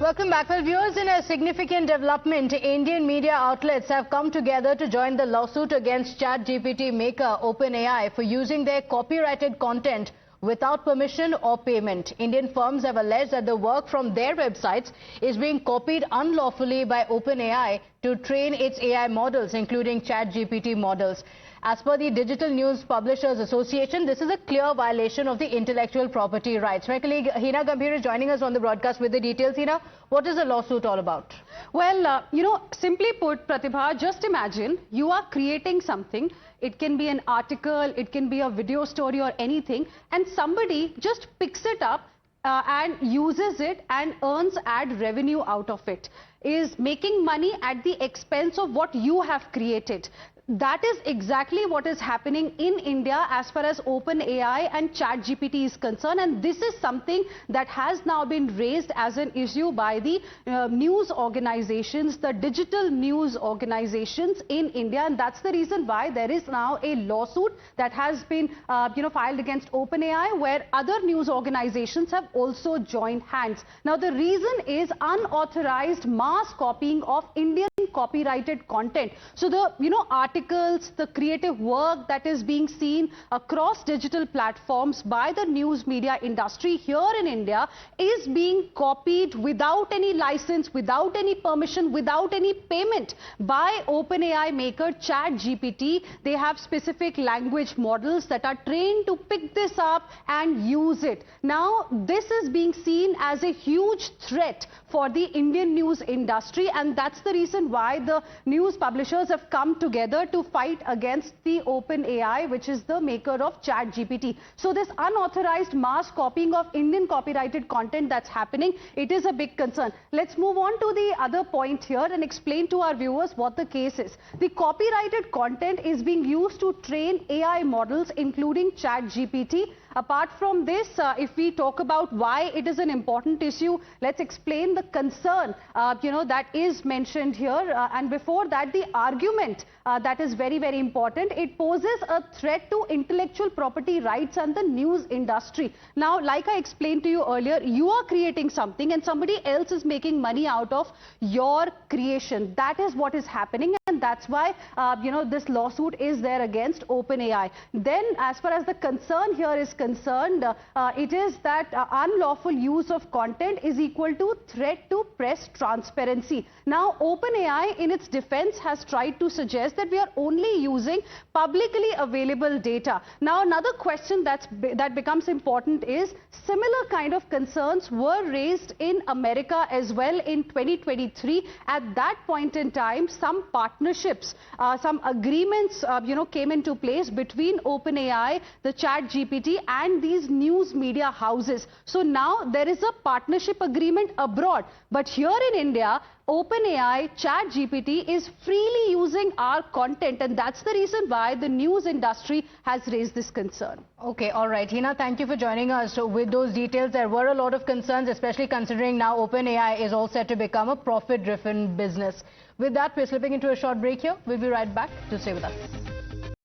Welcome back. Well, viewers, in a significant development, Indian media outlets have come together to join the lawsuit against ChatGPT maker OpenAI for using their copyrighted content without permission or payment. Indian firms have alleged that the work from their websites is being copied unlawfully by OpenAI to train its AI models, including ChatGPT models. As per the Digital News Publishers Association, this is a clear violation of the intellectual property rights. My colleague Hina Gambhir is joining us on the broadcast with the details. Hina, what is the lawsuit all about? Well, simply put, Pratibha, just imagine you are creating something. It can be an article, it can be a video story or anything, and somebody just picks it up and uses it and earns ad revenue out of it, is making money at the expense of what you have created. That is exactly what is happening in India as far as OpenAI and ChatGPT is concerned, and this is something that has now been raised as an issue by the news organizations, the digital news organizations in India, and that's the reason why there is now a lawsuit that has been filed against OpenAI, where other news organizations have also joined hands. Now the reason is unauthorized mass copying of Indian copyrighted content. So the articles, the creative work that is being seen across digital platforms by the news media industry here in India is being copied without any license, without any permission, without any payment by OpenAI maker ChatGPT. They have specific language models that are trained to pick this up and use it. Now this is being seen as a huge threat for the Indian news industry, and that's the reason why the news publishers have come together to fight against the OpenAI, which is the maker of ChatGPT. So this unauthorized mass copying of Indian copyrighted content that's happening, it is a big concern. Let's move on to the other point here and explain to our viewers what the case is. The copyrighted content is being used to train AI models, including ChatGPT. Apart from this, if we talk about why it is an important issue, let's explain the concern, that is mentioned here. And before that, the argument that is very, very important. It poses a threat to intellectual property rights and the news industry. Now, like I explained to you earlier, you are creating something and somebody else is making money out of your creation. That is what is happening, and that's why, this lawsuit is there against OpenAI. Then, as far as the concern here is concerned, it is that unlawful use of content is equal to threat to press transparency. Now, OpenAI in its defense has tried to suggest that we are only using publicly available data. Now, another question that becomes important is similar kind of concerns were raised in America as well in 2023. At that point in time, some partnerships, some agreements, came into place between OpenAI, the ChatGPT, and these news media houses. So now there is a partnership agreement abroad, but here in India, OpenAI, ChatGPT is freely using our content, and that's the reason why the news industry has raised this concern. Okay, all right. Hina, thank you for joining us. So with those details, there were a lot of concerns, especially considering now OpenAI is all set to become a profit-driven business. With that, we're slipping into a short break here. We'll be right back. Do stay with us.